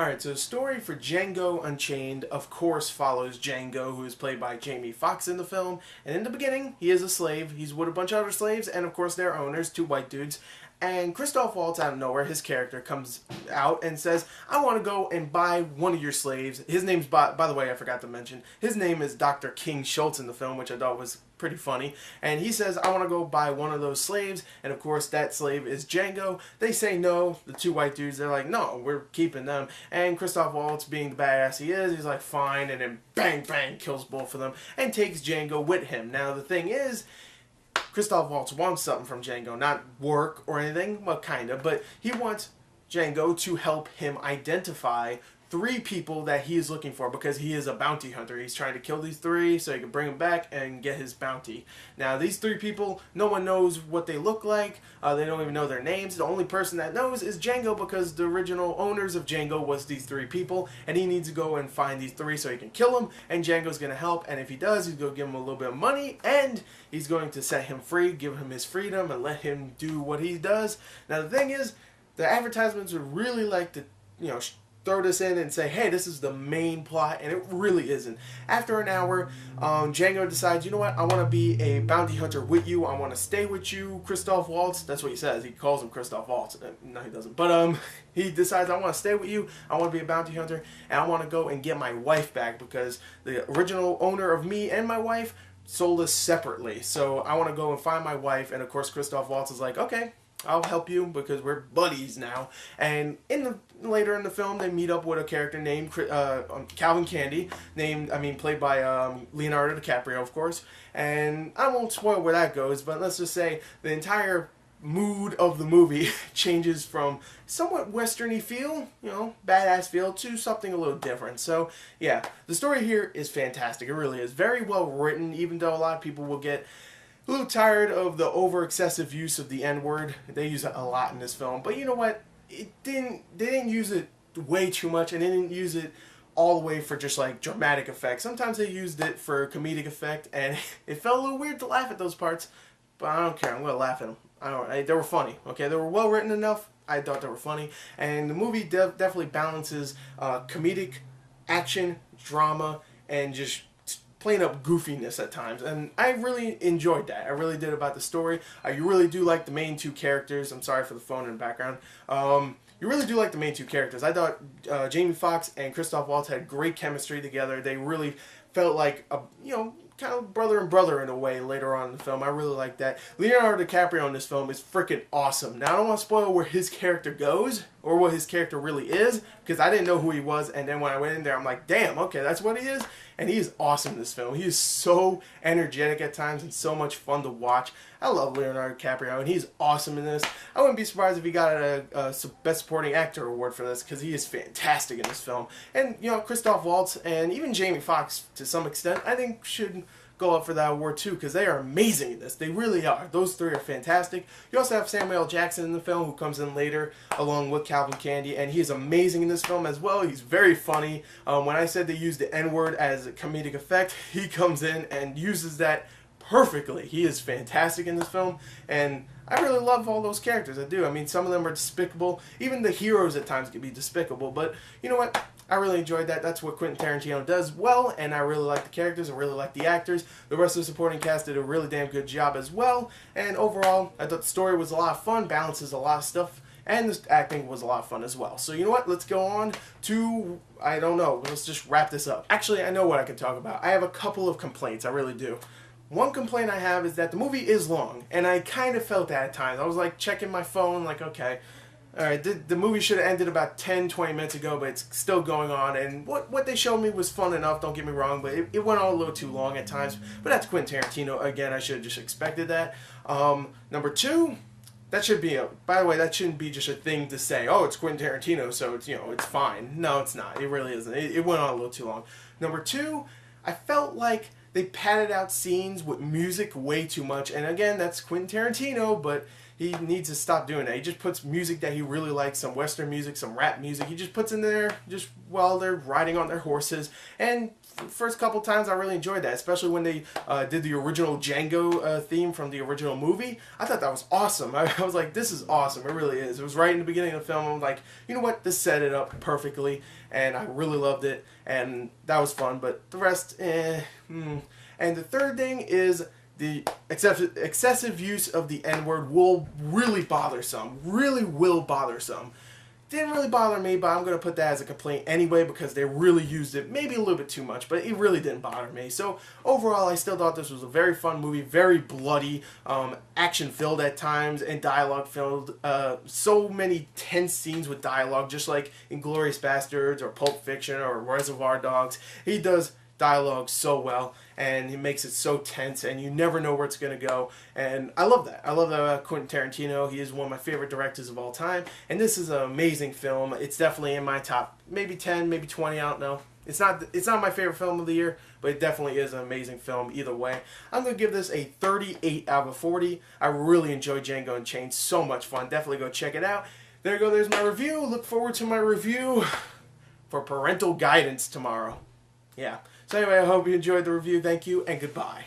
Alright, so the story for Django Unchained, of course, follows Django, who is played by Jamie Foxx in the film. And in the beginning, he is a slave. He's with a bunch of other slaves, and of course their owners, two white dudes. And Christoph Waltz, out of nowhere, his character, comes out and says, I want to go and buy one of your slaves. His name's, by the way, I forgot to mention, his name is Dr. King Schultz in the film, which I thought was pretty funny. And he says, I want to go buy one of those slaves. And of course, that slave is Django. They say no. The two white dudes, they're like, no, we're keeping them. And Christoph Waltz, being the badass he is, he's like, fine. And then bang, bang, kills both of them and takes Django with him. Now, the thing is, Christoph Waltz wants something from Django, not work or anything, well, kind of, but he wants Django to help him identify three people that he is looking for because he is a bounty hunter. He's trying to kill these three so he can bring them back and get his bounty. Now, these three people, no one knows what they look like. They don't even know their names. The only person that knows is Django because the original owners of Django was these three people, and he needs to go and find these three so he can kill them, and Django's going to help, and if he does, he's going to give him a little bit of money, and he's going to set him free, give him his freedom, and let him do what he does. Now, the thing is, the advertisements would really like to, throw this in and say, hey, this is the main plot, and it really isn't. After an hour, Django decides, you know what, I want to be a bounty hunter with you, I want to stay with you, Christoph Waltz. That's what he says. He calls him Christoph Waltz. No, he doesn't. But he decides, I want to stay with you, I want to be a bounty hunter, and I want to go and get my wife back because the original owner of me and my wife sold us separately. So I want to go and find my wife, and of course Christoph Waltz is like, okay, I'll help you because we're buddies now. And later in the film, they meet up with a character named Calvin Candy, played by Leonardo DiCaprio, of course. And I won't spoil where that goes, but let's just say the entire mood of the movie changes from somewhat westerny feel, badass feel, to something a little different. So yeah, the story here is fantastic. It really is very well written, even though a lot of people will get a little tired of the over-excessive use of the N-word. They use it a lot in this film. But you know what? They didn't use it way too much, and they didn't use it all the way for just like dramatic effect. Sometimes they used it for comedic effect, and it felt a little weird to laugh at those parts. But I don't care. I'm going to laugh at them. They were funny. Okay, they were well written enough. I thought they were funny. And the movie definitely balances comedic, action, drama, and just playing up goofiness at times, and I really enjoyed that. I really did about the story. You really do like the main two characters. I'm sorry for the phone in the background. You really do like the main two characters. I thought Jamie Foxx and Christoph Waltz had great chemistry together. They really felt like a, kind of brother and brother in a way later on in the film. I really like that. Leonardo DiCaprio in this film is freaking awesome. Now, I don't want to spoil where his character goes or what his character really is because I didn't know who he was, and then when I went in there, I'm like, damn, okay, that's what he is. And he is awesome in this film. He is so energetic at times and so much fun to watch. I love Leonardo DiCaprio, and he's awesome in this. I wouldn't be surprised if he got a Best Supporting Actor award for this because he is fantastic in this film. And, Christoph Waltz and even Jamie Foxx, to some extent, I think should go up for that award too because they are amazing in this. They really are. Those three are fantastic. You also have Samuel L. Jackson in the film who comes in later along with Calvin Candy, and he is amazing in this film as well. He's very funny. When I said they used the N-word as a comedic effect, he comes in and uses that perfectly. He is fantastic in this film, and I really love all those characters. I do. I mean, some of them are despicable. Even the heroes at times can be despicable, but you know what? I really enjoyed that. That's what Quentin Tarantino does well, and I really like the characters. I really like the actors. The rest of the supporting cast did a really damn good job as well, and overall, I thought the story was a lot of fun, balances a lot of stuff, and the acting was a lot of fun as well. So you know what? Let's go on to, I don't know, let's just wrap this up. Actually, I know what I can talk about. I have a couple of complaints. I really do. One complaint I have is that the movie is long, and I kind of felt that at times. I was like checking my phone, like, okay, alright, the movie should have ended about 10-20 minutes ago, but it's still going on, and what they showed me was fun enough, don't get me wrong, but it went on a little too long at times, but that's Quentin Tarantino. Again, I should have just expected that. Number two, that should be by the way, that shouldn't be just a thing to say, oh, it's Quentin Tarantino, so it's, it's fine. No, it's not. It really isn't. It went on a little too long. Number two, I felt like they padded out scenes with music way too much, and again, that's Quentin Tarantino, but he needs to stop doing that. He just puts music that he really likes, some Western music, some rap music. He just puts in there just while they're riding on their horses. And first couple times I really enjoyed that, especially when they did the original Django theme from the original movie. I thought that was awesome. I was like, this is awesome. It really is. It was right in the beginning of the film. I'm like, you know what? This set it up perfectly, and I really loved it, and that was fun. But the rest, And the third thing is the excessive use of the N-word will really bother some. Really will bother some. Didn't really bother me, but I'm going to put that as a complaint anyway because they really used it maybe a little bit too much, but it really didn't bother me. So overall, I still thought this was a very fun movie, very bloody, action-filled at times, and dialogue-filled. So many tense scenes with dialogue, just like in Inglourious Bastards or Pulp Fiction or Reservoir Dogs. He does dialogue so well, and he makes it so tense, and you never know where it's going to go, and I love that. I love that about Quentin Tarantino. He is one of my favorite directors of all time, and this is an amazing film. It's definitely in my top, maybe 10, maybe 20, I don't know. It's not my favorite film of the year, but it definitely is an amazing film either way. I'm going to give this a 38 out of 40. I really enjoyed Django Unchained. So much fun. Definitely go check it out. There you go. There's my review. Look forward to my review for Parental Guidance tomorrow. Yeah. So anyway, I hope you enjoyed the review. Thank you, and goodbye.